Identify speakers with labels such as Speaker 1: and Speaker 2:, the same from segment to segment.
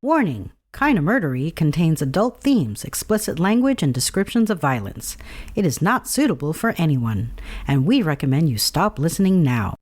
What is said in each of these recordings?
Speaker 1: Warning! Kinda Murdery contains adult themes, explicit language, and descriptions of violence. It is not suitable for anyone, and we recommend you stop listening now.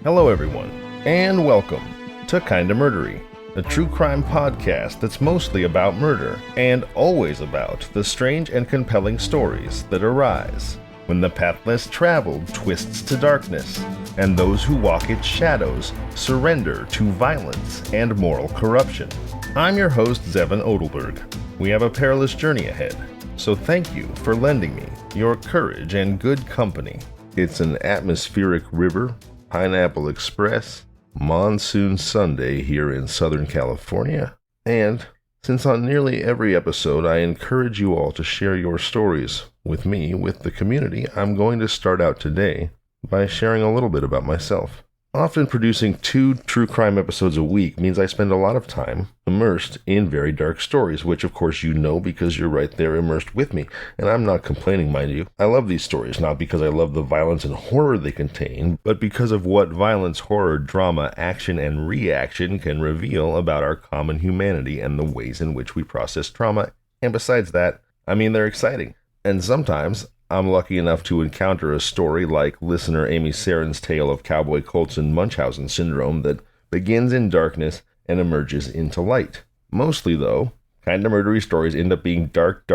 Speaker 2: Hello everyone, and welcome to Kinda Murdery, a true crime podcast that's mostly about murder, and always about the strange and compelling stories that arise when the path less traveled twists to darkness, and those who walk its shadows surrender to violence and moral corruption. I'm your host, Zevin Odelberg. We have a perilous journey ahead, so thank you for lending me your courage and good company. It's an atmospheric river, Pineapple Express, monsoon Sunday here in Southern California, and since on nearly every episode I encourage you all to share your stories with me, with the community, I'm going to start out today by sharing a little bit about myself. Often producing 2 true crime episodes a week means I spend a lot of time immersed in very dark stories, which of course you know because you're right there immersed with me. And I'm not complaining, mind you. I love these stories, not because I love the violence and horror they contain, but because of what violence, horror, drama, action, and reaction can reveal about our common humanity and the ways in which we process trauma. And besides that, I mean, they're exciting. And sometimes I'm lucky enough to encounter a story like listener Amy Saren's tale of Cowboy Colts and Munchausen syndrome that begins in darkness and emerges into light. Mostly, though, Kinda Murdery stories end up being dark,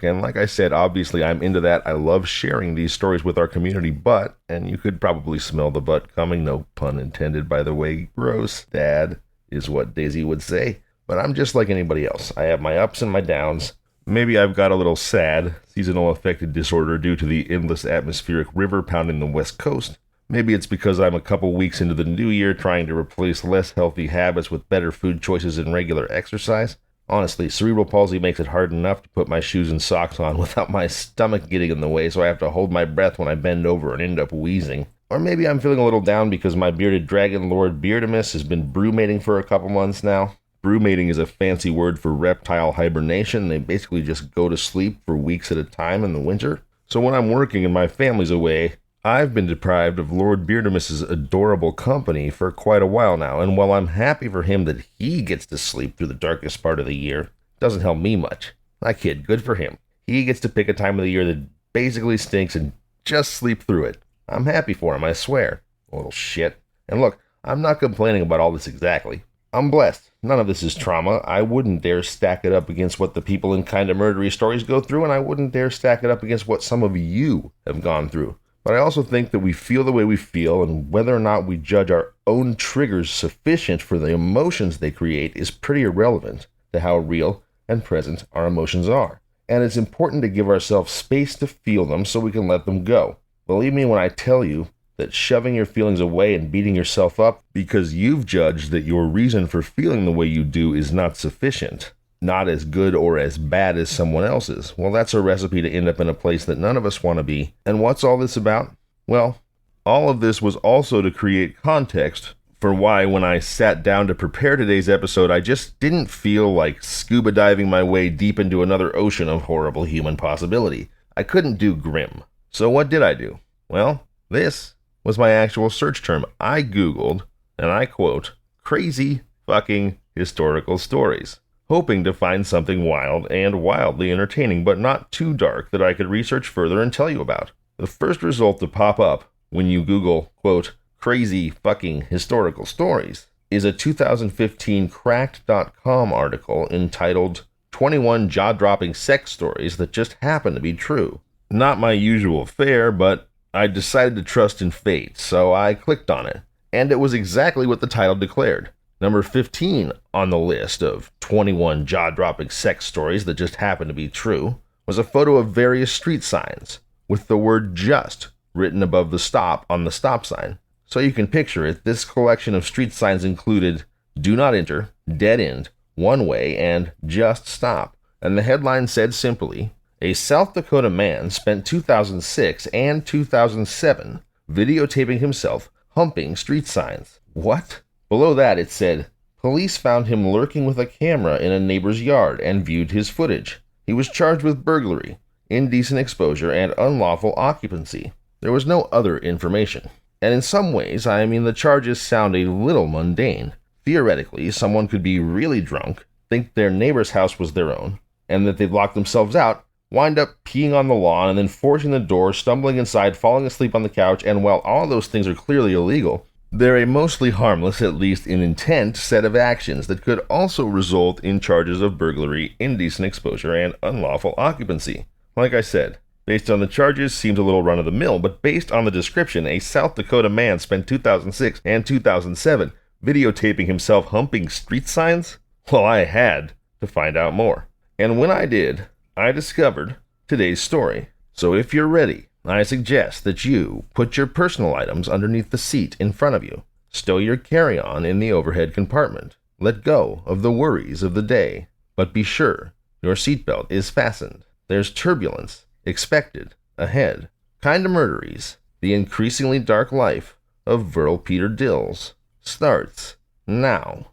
Speaker 2: and like I said, obviously I'm into that. I love sharing these stories with our community, but, and you could probably smell the butt coming, no pun intended by the way, gross, dad, is what Daisy would say. But I'm just like anybody else. I have my ups and my downs. Maybe I've got a little sad, seasonal affective disorder due to the endless atmospheric river pounding the west coast. Maybe it's because I'm a couple weeks into the new year trying to replace less healthy habits with better food choices and regular exercise. Honestly, cerebral palsy makes it hard enough to put my shoes and socks on without my stomach getting in the way, so I have to hold my breath when I bend over and end up wheezing. Or maybe I'm feeling a little down because my bearded dragon lord Beardamus has been brewmating for a couple months now. Brewmating is a fancy word for reptile hibernation. They basically just go to sleep for weeks at a time in the winter. So when I'm working and my family's away, I've been deprived of Lord Beardamus's adorable company for quite a while now, and while I'm happy for him that he gets to sleep through the darkest part of the year, it doesn't help me much. I kid, good for him. He gets to pick a time of the year that basically stinks and just sleep through it. I'm happy for him, I swear. Little shit. And look, I'm not complaining about all this exactly. I'm blessed. None of this is trauma. I wouldn't dare stack it up against what the people in Kinda Murdery stories go through, and I wouldn't dare stack it up against what some of you have gone through. But I also think that we feel the way we feel, and whether or not we judge our own triggers sufficient for the emotions they create is pretty irrelevant to how real and present our emotions are. And it's important to give ourselves space to feel them so we can let them go. Believe me when I tell you that shoving your feelings away and beating yourself up because you've judged that your reason for feeling the way you do is not sufficient, not as good or as bad as someone else's, well, that's a recipe to end up in a place that none of us want to be. And what's all this about? Well, all of this was also to create context for why when I sat down to prepare today's episode, I just didn't feel like scuba diving my way deep into another ocean of horrible human possibility. I couldn't do grim. So what did I do? Well, this was my actual search term. I Googled, and I quote, crazy fucking historical stories, hoping to find something wild and wildly entertaining, but not too dark that I could research further and tell you about. The first result to pop up when you Google, quote, crazy fucking historical stories is a 2015 Cracked.com article entitled 21 Jaw-Dropping Sex Stories That Just Happen to Be True. Not my usual fare, but I decided to trust in fate, so I clicked on it, and it was exactly what the title declared. Number 15 on the list of 21 jaw-dropping sex stories that just happened to be true was a photo of various street signs with the word just written above the stop on the stop sign. So you can picture it, this collection of street signs included do not enter, dead end, one way, and just stop. And the headline said simply, a South Dakota man spent 2006 and 2007 videotaping himself humping street signs. What? Below that it said, police found him lurking with a camera in a neighbor's yard and viewed his footage. He was charged with burglary, indecent exposure, and unlawful occupancy. There was no other information. And in some ways, the charges sound a little mundane. Theoretically, someone could be really drunk, think their neighbor's house was their own, and that they've locked themselves out, wind up peeing on the lawn and then forcing the door, stumbling inside, falling asleep on the couch, and while all of those things are clearly illegal, they're a mostly harmless, at least in intent, set of actions that could also result in charges of burglary, indecent exposure, and unlawful occupancy. Like I said, based on the charges, seems a little run-of-the-mill, but based on the description, a South Dakota man spent 2006 and 2007 videotaping himself humping street signs? Well, I had to find out more. And when I did, I discovered today's story. So if you're ready, I suggest that you put your personal items underneath the seat in front of you, stow your carry-on in the overhead compartment, let go of the worries of the day, but be sure your seatbelt is fastened. There's turbulence expected ahead. Kinda Murderies, the increasingly dark life of Verle Peter Dills, starts now.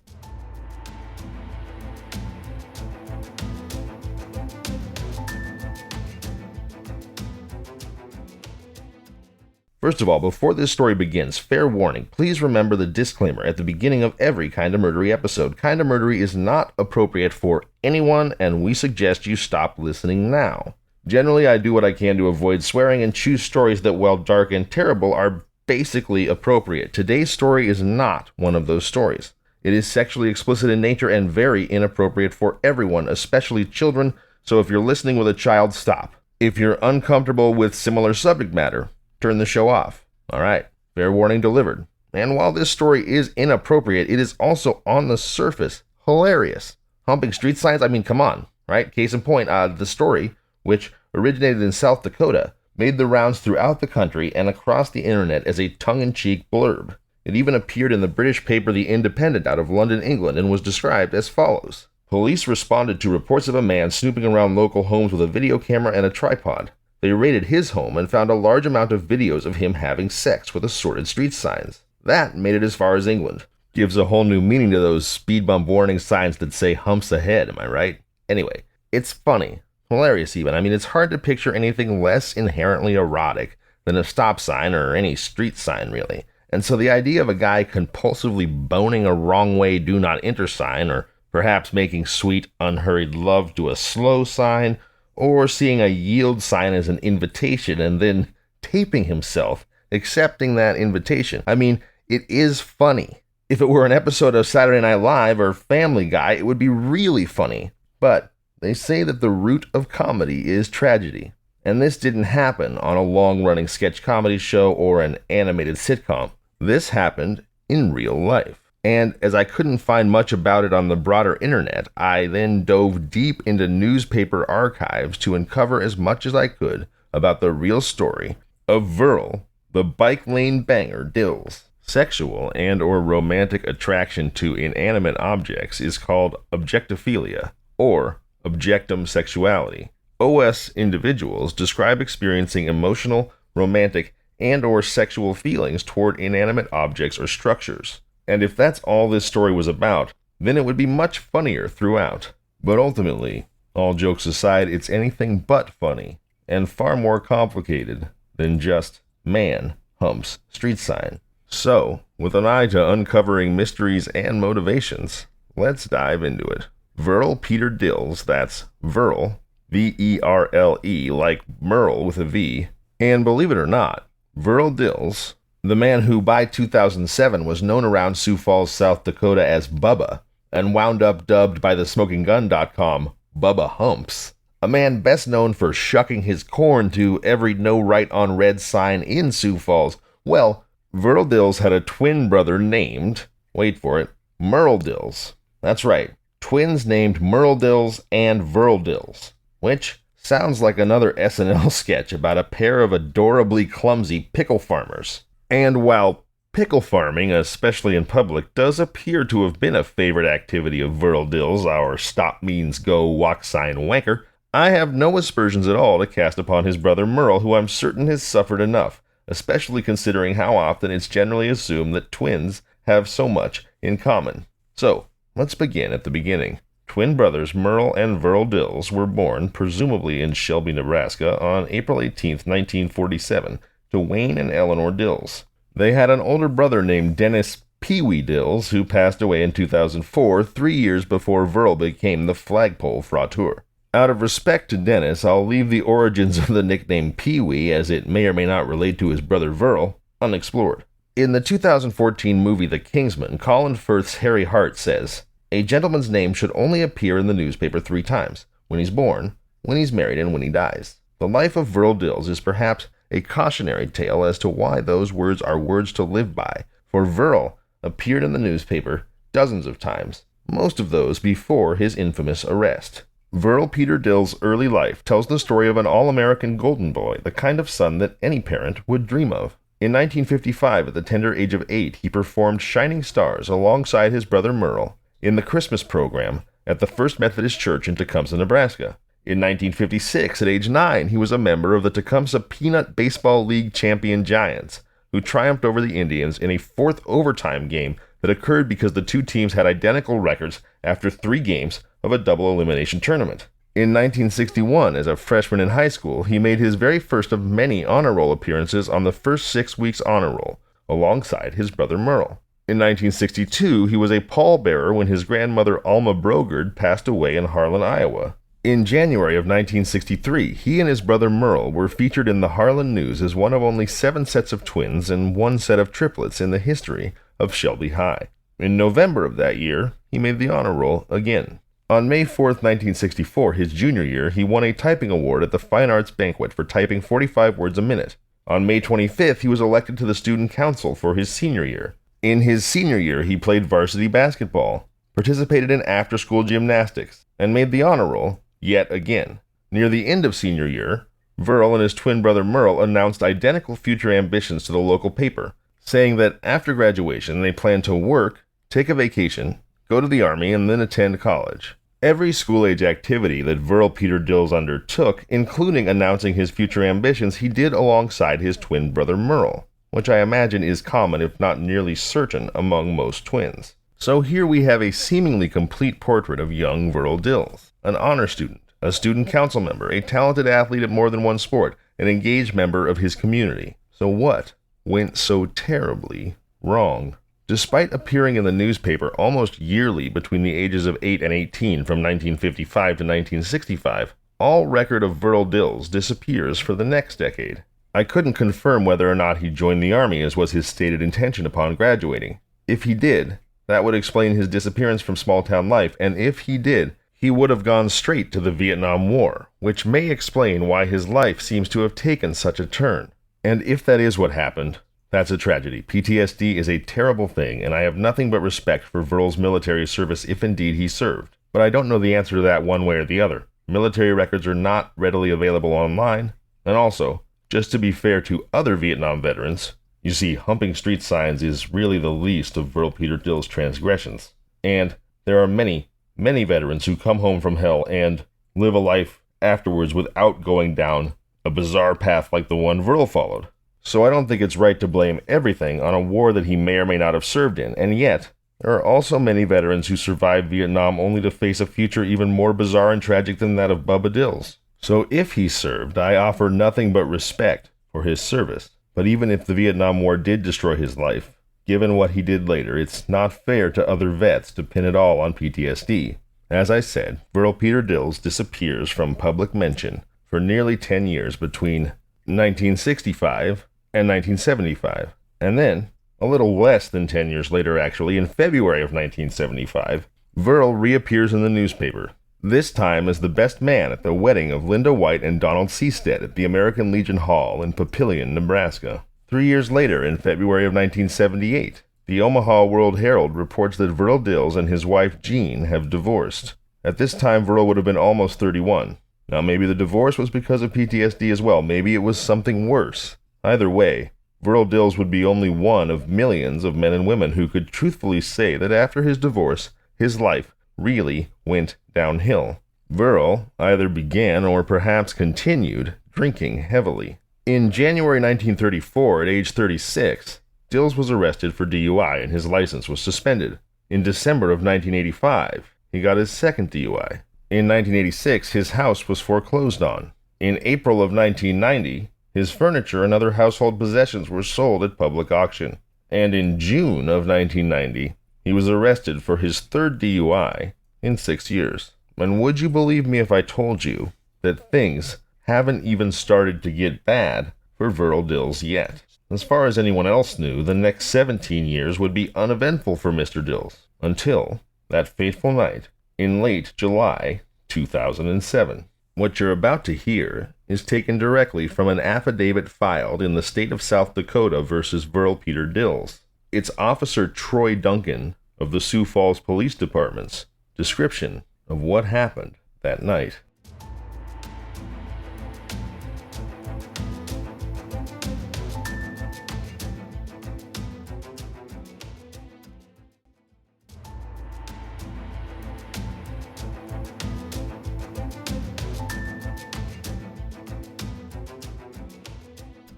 Speaker 2: First of all, before this story begins, fair warning, please remember the disclaimer at the beginning of every Kinda Murdery episode. Kinda Murdery is not appropriate for anyone, and we suggest you stop listening now. Generally, I do what I can to avoid swearing and choose stories that, while dark and terrible, are basically appropriate. Today's story is not one of those stories. It is sexually explicit in nature and very inappropriate for everyone, especially children, so if you're listening with a child, stop. If you're uncomfortable with similar subject matter, turn the show off. Alright, fair warning delivered. And while this story is inappropriate, it is also on the surface hilarious. Humping street signs? Come on, right? Case in point, the story, which originated in South Dakota, made the rounds throughout the country and across the internet as a tongue-in-cheek blurb. It even appeared in the British paper The Independent out of London, England, and was described as follows. Police responded to reports of a man snooping around local homes with a video camera and a tripod. They raided his home and found a large amount of videos of him having sex with assorted street signs. That made it as far as England. Gives a whole new meaning to those speed bump warning signs that say humps ahead, am I right? Anyway, it's funny. Hilarious even. It's hard to picture anything less inherently erotic than a stop sign or any street sign, really. And so the idea of a guy compulsively boning a wrong way do not enter sign, or perhaps making sweet, unhurried love to a slow sign, or seeing a yield sign as an invitation and then taping himself, accepting that invitation. It is funny. If it were an episode of Saturday Night Live or Family Guy, it would be really funny. But they say that the root of comedy is tragedy. And this didn't happen on a long-running sketch comedy show or an animated sitcom. This happened in real life. And as I couldn't find much about it on the broader internet, I then dove deep into newspaper archives to uncover as much as I could about the real story of Verle, the bike lane banger Dills. Sexual and or romantic attraction to inanimate objects is called objectophilia, or objectum sexuality. OS individuals describe experiencing emotional, romantic, and or sexual feelings toward inanimate objects or structures. And if that's all this story was about, then it would be much funnier throughout. But ultimately, all jokes aside, it's anything but funny, and far more complicated than just man humps street sign. So, with an eye to uncovering mysteries and motivations, let's dive into it. Verle Peter Dills, that's Verle, V-E-R-L-E, like Merle with a V, and believe it or not, Verle Dills, the man who by 2007 was known around Sioux Falls, South Dakota as Bubba, and wound up dubbed by thesmokinggun.com Bubba Humps. A man best known for shucking his corn to every no right on red sign in Sioux Falls. Well, Verle Dills had a twin brother named, wait for it, Merle Dills. That's right, twins named Merle Dills and Verle Dills, which sounds like another SNL sketch about a pair of adorably clumsy pickle farmers. And while pickle farming, especially in public, does appear to have been a favorite activity of Verle Dills, our stop means go walk sign wanker, I have no aspersions at all to cast upon his brother Merle, who I'm certain has suffered enough, especially considering how often it's generally assumed that twins have so much in common. So, let's begin at the beginning. Twin brothers Merle and Verle Dills were born, presumably in Shelby, Nebraska, on April 18, 1947, to Wayne and Eleanor Dills. They had an older brother named Dennis Pee Wee Dills, who passed away in 2004, 3 years before Verle became the flagpole frauteur. Out of respect to Dennis, I'll leave the origins of the nickname Pee Wee, as it may or may not relate to his brother Verle, unexplored. In the 2014 movie The Kingsman, Colin Firth's Harry Hart says, "A gentleman's name should only appear in the newspaper 3 times, when he's born, when he's married, and when he dies." The life of Verle Dills is perhaps a cautionary tale as to why those words are words to live by, for Verle appeared in the newspaper dozens of times, most of those before his infamous arrest. Verle Peter Dills' early life tells the story of an all-American golden boy, the kind of son that any parent would dream of. In 1955, at the tender age of 8, he performed Shining Stars alongside his brother Merle in the Christmas program at the First Methodist Church in Tecumseh, Nebraska. In 1956, at age 9, he was a member of the Tecumseh Peanut Baseball League champion Giants, who triumphed over the Indians in a 4th overtime game that occurred because the 2 teams had identical records after 3 games of a double elimination tournament. In 1961, as a freshman in high school, he made his very first of many honor roll appearances on the first 6 weeks honor roll, alongside his brother Merle. In 1962, he was a pallbearer when his grandmother Alma Brogard passed away in Harlan, Iowa. In January of 1963, he and his brother Merle were featured in the Harlan News as one of only 7 sets of twins and 1 set of triplets in the history of Shelby High. In November of that year, he made the honor roll again. On May 4th, 1964, his junior year, he won a typing award at the Fine Arts Banquet for typing 45 words a minute. On May 25th, he was elected to the Student Council for his senior year. In his senior year, he played varsity basketball, participated in after-school gymnastics, and made the honor roll yet again. Near the end of senior year, Verle and his twin brother Merle announced identical future ambitions to the local paper, saying that after graduation they planned to work, take a vacation, go to the Army, and then attend college. Every school-age activity that Verle Peter Dills undertook, including announcing his future ambitions, he did alongside his twin brother Merle, which I imagine is common if not nearly certain among most twins. So here we have a seemingly complete portrait of young Verle Dills, an honor student, a student council member, a talented athlete at more than one sport, an engaged member of his community. So what went so terribly wrong? Despite appearing in the newspaper almost yearly between the ages of 8 and 18 from 1955 to 1965, all record of Verle Dills disappears for the next decade. I couldn't confirm whether or not he joined the Army as was his stated intention upon graduating. If he did, that would explain his disappearance from small-town life, and if he did, he would have gone straight to the Vietnam War, which may explain why his life seems to have taken such a turn. And if that is what happened, that's a tragedy. PTSD is a terrible thing, and I have nothing but respect for Verle's military service if indeed he served. But I don't know the answer to that one way or the other. Military records are not readily available online, and also, just to be fair to other Vietnam veterans, you see, humping street signs is really the least of Verle Peter Dills' transgressions. And there are many veterans who come home from hell and live a life afterwards without going down a bizarre path like the one Verle followed. So I don't think it's right to blame everything on a war that he may or may not have served in, and yet, there are also many veterans who survived Vietnam only to face a future even more bizarre and tragic than that of Bubba Dills. So if he served, I offer nothing but respect for his service. But even if the Vietnam War did destroy his life, given what he did later, it's not fair to other vets to pin it all on PTSD. As I said, Verle Peter Dills disappears from public mention for nearly 10 years between 1965 and 1975. And then, a little less than 10 years later actually, in February of 1975, Verle reappears in the newspaper, this time as the best man at the wedding of Linda White and Donald Seastead at the American Legion Hall in Papillion, Nebraska. 3 years later, in February of 1978, the Omaha World Herald reports that Verle Dills and his wife Jean have divorced. At this time, Verle would have been almost 31. Now, maybe the divorce was because of PTSD as well. Maybe it was something worse. Either way, Verle Dills would be only one of millions of men and women who could truthfully say that after his divorce, his life really went downhill. Verle either began or perhaps continued drinking heavily. In January 1934, at age 36, Dills was arrested for DUI and his license was suspended. In December of 1985, he got his second DUI. In 1986, his house was foreclosed on. In April of 1990, His furniture and other household possessions were sold at public auction. And in June of 1990, he was arrested for his third DUI in 6 years. And would you believe me if I told you that things haven't even started to get bad for Verle Dills yet? As far as anyone else knew, the next 17 years would be uneventful for Mr. Dills, until that fateful night in late July 2007. What you're about to hear is taken directly from an affidavit filed in the state of South Dakota versus Verle Peter Dills. It's Officer Troy Duncan of the Sioux Falls Police Department's description of what happened that night.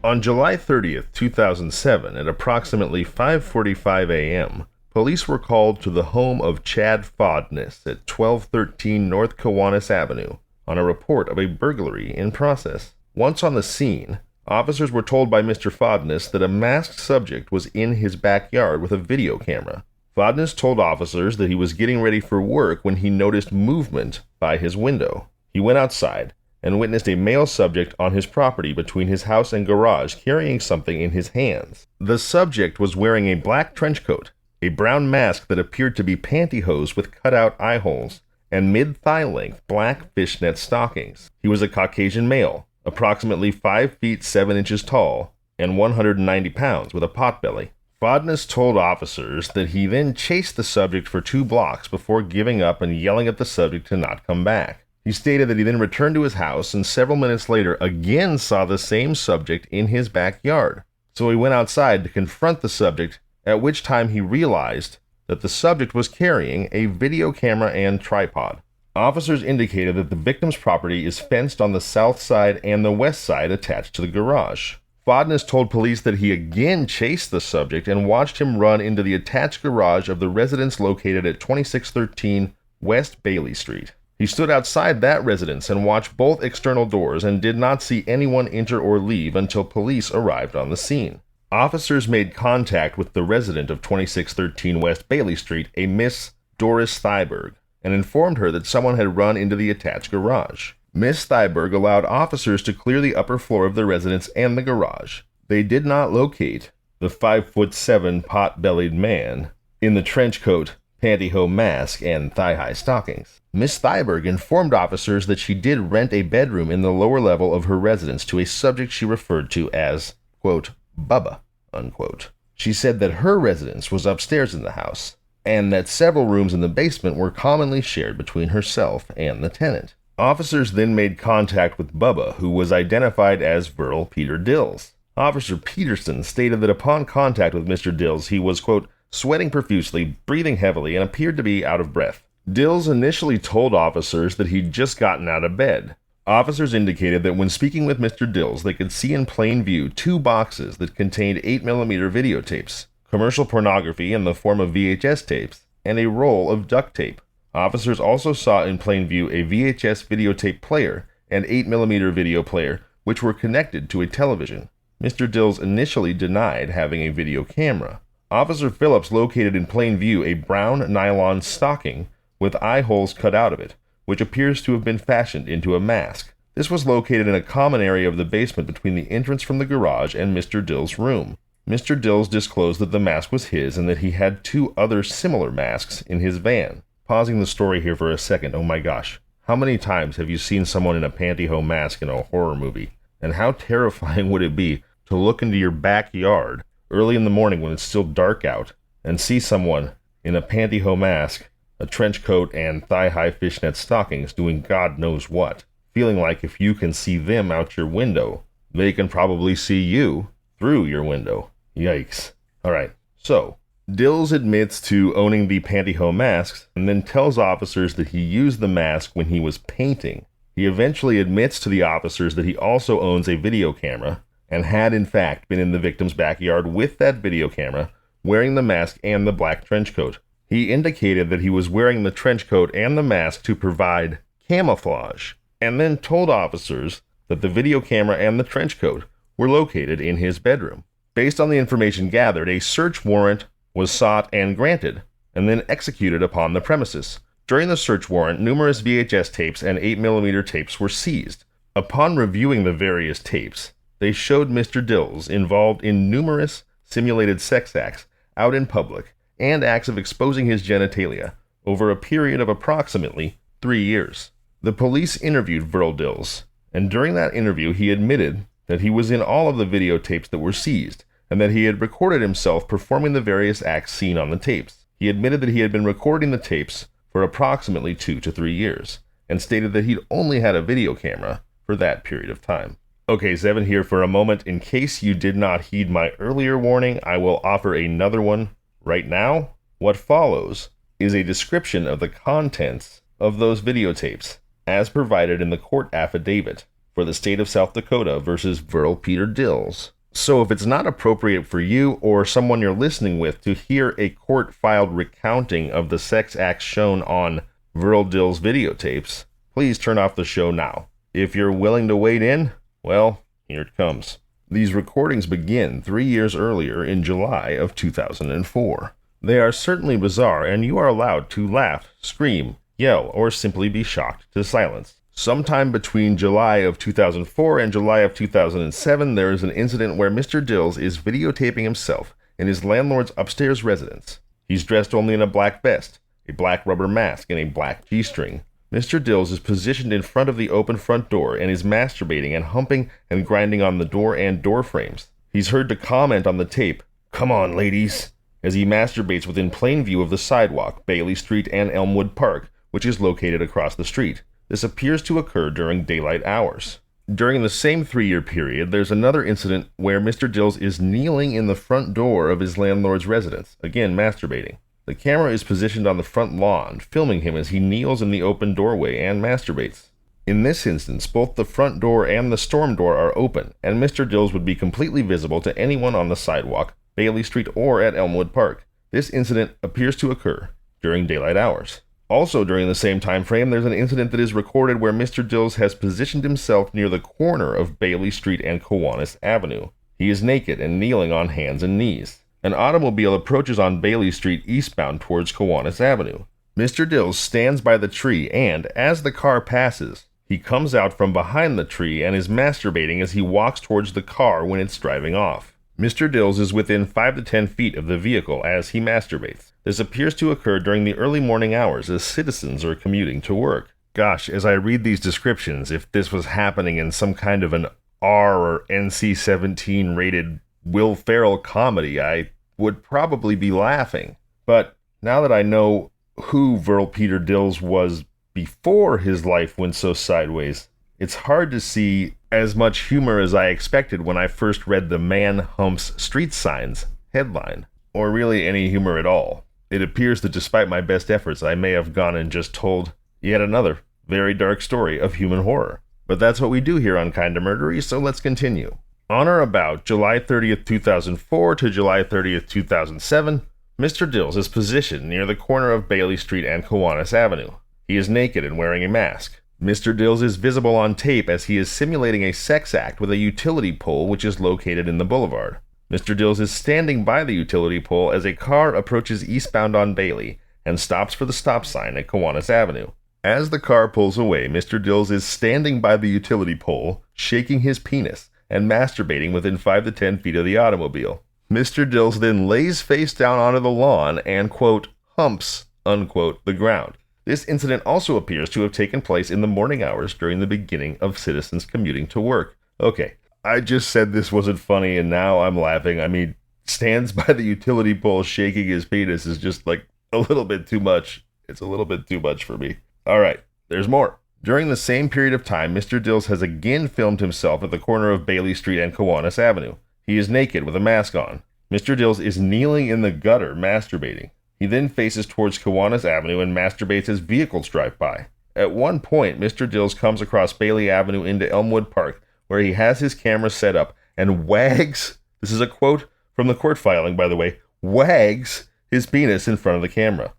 Speaker 2: On July 30th, 2007, at approximately 5:45 a.m., police were called to the home of Chad Fodness at 1213 North Kiwanis Avenue on a report of a burglary in process. Once on the scene, officers were told by Mr. Fodness that a masked subject was in his backyard with a video camera. Fodness told officers that he was getting ready for work when he noticed movement by his window. He went outside and witnessed a male subject on his property between his house and garage carrying something in his hands. The subject was wearing a black trench coat, a brown mask that appeared to be pantyhose with cut-out eye holes, and mid-thigh-length black fishnet stockings. He was a Caucasian male, approximately 5 feet 7 inches tall, and 190 pounds with a potbelly. Fodness told officers that he then chased the subject for 2 blocks before giving up and yelling at the subject to not come back. He stated that he then returned to his house and several minutes later again saw the same subject in his backyard. So he went outside to confront the subject, at which time he realized that the subject was carrying a video camera and tripod. Officers indicated that the victim's property is fenced on the south side and the west side attached to the garage. Fodness told police that he again chased the subject and watched him run into the attached garage of the residence located at 2613 West Bailey Street. He stood outside that residence and watched both external doors and did not see anyone enter or leave until police arrived on the scene. Officers made contact with the resident of 2613 West Bailey Street, a Miss Doris Thyberg, and informed her that someone had run into the attached garage. Miss Thyberg allowed officers to clear the upper floor of the residence and the garage. They did not locate the 5'7" pot-bellied man in the trench coat, pantyhose mask, and thigh-high stockings. Miss Thyberg informed officers that she did rent a bedroom in the lower level of her residence to a subject she referred to as, quote, Bubba, unquote. She said that her residence was upstairs in the house, and that several rooms in the basement were commonly shared between herself and the tenant. Officers then made contact with Bubba, who was identified as Verle Peter Dills. Officer Peterson stated that upon contact with Mr. Dills, he was, quote, sweating profusely, breathing heavily, and appeared to be out of breath. Dills initially told officers that he'd just gotten out of bed. Officers indicated that when speaking with Mr. Dills, they could see in plain view 2 boxes that contained 8mm videotapes, commercial pornography in the form of VHS tapes, and a roll of duct tape. Officers also saw in plain view a VHS videotape player and 8mm video player, which were connected to a television. Mr. Dills initially denied having a video camera. Officer Phillips located in plain view a brown nylon stocking with eye holes cut out of it, which appears to have been fashioned into a mask. This was located in a common area of the basement between the entrance from the garage and Mr. Dills' room. Mr. Dills disclosed that the mask was his and that he had 2 other similar masks in his van. Pausing the story here for a second, oh my gosh, how many times have you seen someone in a pantyhose mask in a horror movie? And how terrifying would it be to look into your backyard early in the morning when it's still dark out and see someone in a pantyhose mask, a trench coat, and thigh-high fishnet stockings doing God knows what, feeling like if you can see them out your window, they can probably see you through your window. Yikes. Alright, so Dills admits to owning the pantyhose masks and then tells officers that he used the mask when he was painting. He eventually admits to the officers that he also owns a video camera and had in fact been in the victim's backyard with that video camera, wearing the mask and the black trench coat. He indicated that he was wearing the trench coat and the mask to provide camouflage, and then told officers that the video camera and the trench coat were located in his bedroom. Based on the information gathered, a search warrant was sought and granted, and then executed upon the premises. During the search warrant, numerous VHS tapes and 8mm tapes were seized. Upon reviewing the various tapes, they showed Mr. Dills involved in numerous simulated sex acts out in public and acts of exposing his genitalia over a period of approximately 3 years. The police interviewed Verle Dills, and during that interview he admitted that he was in all of the videotapes that were seized, and that he had recorded himself performing the various acts seen on the tapes. He admitted that he had been recording the tapes for approximately 2 to 3 years, and stated that he'd only had a video camera for that period of time. Okay, Zevin here for a moment. In case you did not heed my earlier warning, I will offer another one right now. What follows is a description of the contents of those videotapes, as provided in the court affidavit for the state of South Dakota versus Verle Peter Dills. So if it's not appropriate for you or someone you're listening with to hear a court-filed recounting of the sex acts shown on Verle Dills videotapes, please turn off the show now. If you're willing to wade in, well, here it comes. These recordings begin 3 years earlier in July of 2004. They are certainly bizarre, and you are allowed to laugh, scream, yell, or simply be shocked to silence. Sometime between July of 2004 and July of 2007, there is an incident where Mr. Dills is videotaping himself in his landlord's upstairs residence. He's dressed only in a black vest, a black rubber mask, and a black G-string. Mr. Dills is positioned in front of the open front door and is masturbating and humping and grinding on the door and door frames. He's heard to comment on the tape, "Come on, ladies," as he masturbates within plain view of the sidewalk, Bailey Street and Elmwood Park, which is located across the street. This appears to occur during daylight hours. During the same 3-year period, there's another incident where Mr. Dills is kneeling in the front door of his landlord's residence, again masturbating. The camera is positioned on the front lawn, filming him as he kneels in the open doorway and masturbates. In this instance, both the front door and the storm door are open, and Mr. Dills would be completely visible to anyone on the sidewalk, Bailey Street, or at Elmwood Park. This incident appears to occur during daylight hours. Also during the same time frame, there's an incident that is recorded where Mr. Dills has positioned himself near the corner of Bailey Street and Kiwanis Avenue. He is naked and kneeling on hands and knees. An automobile approaches on Bailey Street eastbound towards Kiwanis Avenue. Mr. Dills stands by the tree and, as the car passes, he comes out from behind the tree and is masturbating as he walks towards the car when it's driving off. Mr. Dills is within 5 to 10 feet of the vehicle as he masturbates. This appears to occur during the early morning hours as citizens are commuting to work. Gosh, as I read these descriptions, if this was happening in some kind of an R or NC-17 rated Will Ferrell comedy, I would probably be laughing. But now that I know who Verle Peter Dills was before his life went so sideways, it's hard to see as much humor as I expected when I first read the "Man Humps Street Signs" headline, or really any humor at all. It appears that despite my best efforts, I may have gone and just told yet another very dark story of human horror. But that's what we do here on Kinda Murdery, so let's continue. On or about July 30th, 2004 to July 30th, 2007, Mr. Dills is positioned near the corner of Bailey Street and Kiwanis Avenue. He is naked and wearing a mask. Mr. Dills is visible on tape as he is simulating a sex act with a utility pole which is located in the boulevard. Mr. Dills is standing by the utility pole as a car approaches eastbound on Bailey and stops for the stop sign at Kiwanis Avenue. As the car pulls away, Mr. Dills is standing by the utility pole, shaking his penis and masturbating within 5 to 10 feet of the automobile. Mr. Dills then lays face down onto the lawn and, quote, humps, unquote, the ground. This incident also appears to have taken place in the morning hours during the beginning of citizens commuting to work. Okay, I just said this wasn't funny and now I'm laughing. I mean, stands by the utility pole shaking his penis is just like a little bit too much. It's a little bit too much for me. All right, there's more. During the same period of time, Mr. Dills has again filmed himself at the corner of Bailey Street and Kiwanis Avenue. He is naked with a mask on. Mr. Dills is kneeling in the gutter, masturbating. He then faces towards Kiwanis Avenue and masturbates as vehicles drive by. At one point, Mr. Dills comes across Bailey Avenue into Elmwood Park, where he has his camera set up and wags, this is a quote from the court filing, by the way, wags his penis in front of the camera.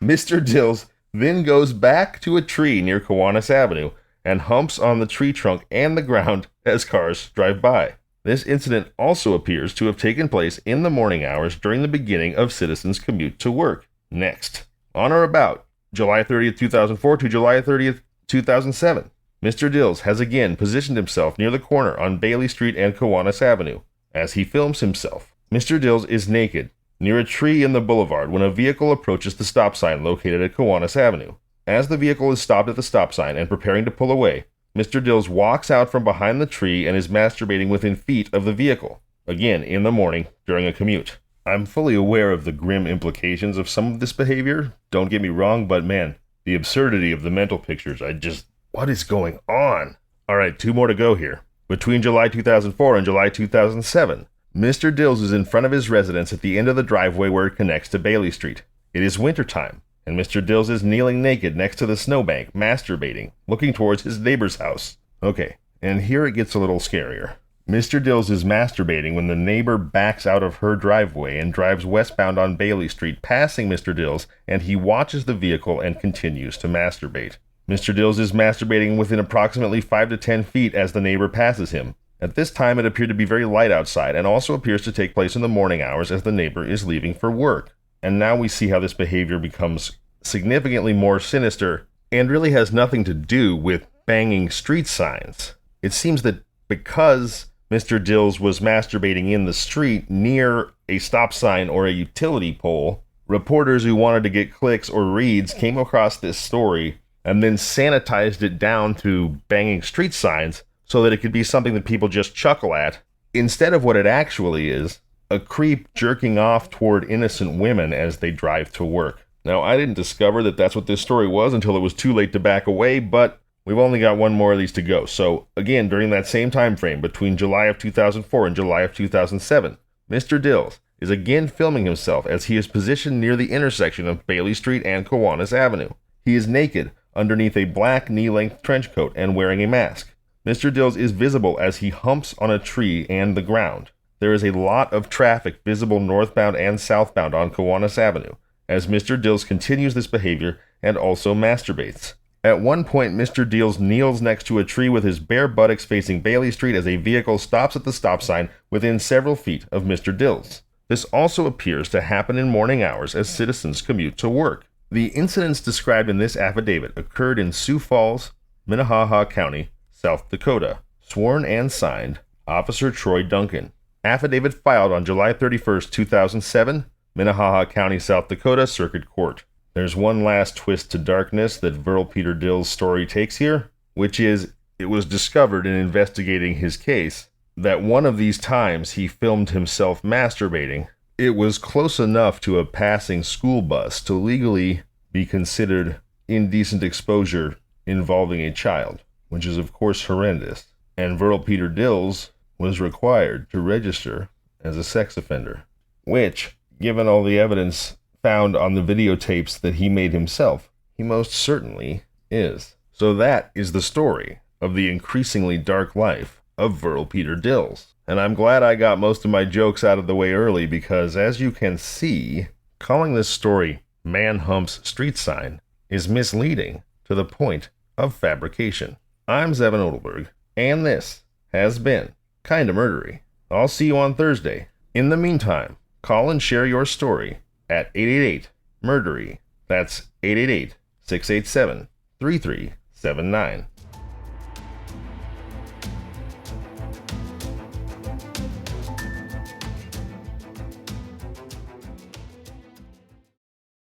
Speaker 2: Mr. Dills then goes back to a tree near Kiwanis Avenue and humps on the tree trunk and the ground as cars drive by. This incident also appears to have taken place in the morning hours during the beginning of citizens' commute to work. Next, on or about July 30th, 2004 to July 30th, 2007, Mr. Dills has again positioned himself near the corner on Bailey Street and Kiwanis Avenue. As he films himself, Mr. Dills is naked near a tree in the boulevard when a vehicle approaches the stop sign located at Kiwanis Avenue. As the vehicle is stopped at the stop sign and preparing to pull away, Mr. Dills walks out from behind the tree and is masturbating within feet of the vehicle, again in the morning during a commute. I'm fully aware of the grim implications of some of this behavior, don't get me wrong, but man, the absurdity of the mental pictures, what is going on? Alright, 2 more to go here. Between July 2004 and July 2007, Mr. Dills is in front of his residence at the end of the driveway where it connects to Bailey Street. It is wintertime, and Mr. Dills is kneeling naked next to the snowbank, masturbating, looking towards his neighbor's house. Okay, and here it gets a little scarier. Mr. Dills is masturbating when the neighbor backs out of her driveway and drives westbound on Bailey Street, passing Mr. Dills, and he watches the vehicle and continues to masturbate. Mr. Dills is masturbating within approximately 5 to 10 feet as the neighbor passes him. At this time, it appeared to be very light outside and also appears to take place in the morning hours as the neighbor is leaving for work. And now we see how this behavior becomes significantly more sinister and really has nothing to do with banging street signs. It seems that because Mr. Dills was masturbating in the street near a stop sign or a utility pole, reporters who wanted to get clicks or reads came across this story and then sanitized it down to banging street signs so that it could be something that people just chuckle at, instead of what it actually is, a creep jerking off toward innocent women as they drive to work. Now, I didn't discover that that's what this story was until it was too late to back away, but we've only got 1 more of these to go. So, again, during that same time frame, between July of 2004 and July of 2007, Mr. Dills is again filming himself as he is positioned near the intersection of Bailey Street and Kiwanis Avenue. He is naked, underneath a black knee-length trench coat and wearing a mask. Mr. Dills is visible as he humps on a tree and the ground. There is a lot of traffic visible northbound and southbound on Kiwanis Avenue as Mr. Dills continues this behavior and also masturbates. At one point, Mr. Dills kneels next to a tree with his bare buttocks facing Bailey Street as a vehicle stops at the stop sign within several feet of Mr. Dills. This also appears to happen in morning hours as citizens commute to work. The incidents described in this affidavit occurred in Sioux Falls, Minnehaha County, South Dakota. Sworn and signed, Officer Troy Duncan. Affidavit filed on July 31st, 2007, Minnehaha County, South Dakota Circuit Court. There's one last twist to darkness that Verle Peter Dills' story takes here, which is it was discovered in investigating his case that one of these times he filmed himself masturbating. It was close enough to a passing school bus to legally be considered indecent exposure involving a child, which is of course horrendous. And Verle Peter Dills was required to register as a sex offender, which, given all the evidence found on the videotapes that he made himself, he most certainly is. So that is the story of the increasingly dark life of Verle Peter Dills. And I'm glad I got most of my jokes out of the way early because, as you can see, calling this story Man Humps Street Sign is misleading to the point of fabrication. I'm Zevin Odelberg, and this has been Kinda Murdery. I'll see you on Thursday. In the meantime, call and share your story at 888-MURDERY. That's 888-687-3379.